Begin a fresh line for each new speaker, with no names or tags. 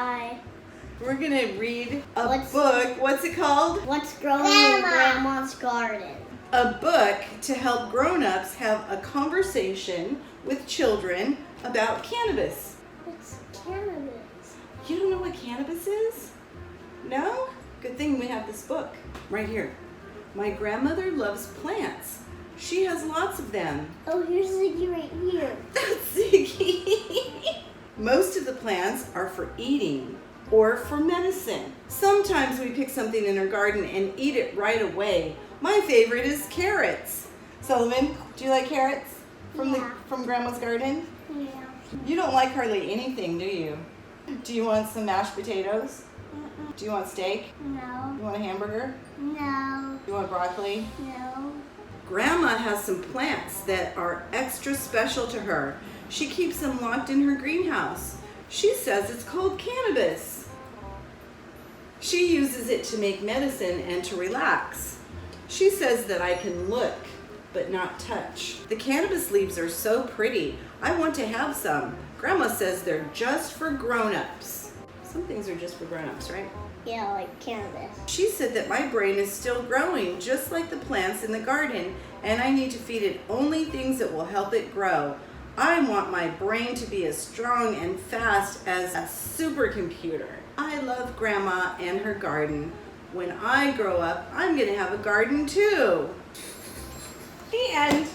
Hi.
We're going to read a book. What's it called?
What's growing in Grandma's garden?
A book to help grown-ups have a conversation with children about cannabis.
What's cannabis?
You don't know what cannabis is? No? Good thing we have this book right here. My grandmother loves plants. She has lots of them.
Oh, here's Ziggy right here.
That's Ziggy. Most of the plants are for eating or for medicine. Sometimes we pick something in our garden and eat it right away. My favorite is carrots. Sullivan, do you like carrots from Grandma's garden?
Yeah.
You don't like hardly anything, do you? Do you want some mashed potatoes? Do you want steak?
No.
You want a hamburger?
No.
You want broccoli?
No.
Grandma has some plants that are extra special to her. She keeps them locked in her greenhouse. She says it's called cannabis. She uses it to make medicine and to relax. She says that I can look, but not touch. The cannabis leaves are so pretty. I want to have some. Grandma says they're just for grown-ups. Some things are just for grown-ups, right?
Yeah, like cannabis.
She said that my brain is still growing, just like the plants in the garden, and I need to feed it only things that will help it grow. I want my brain to be as strong and fast as a supercomputer. I love Grandma and her garden. When I grow up, I'm gonna have a garden too. The end.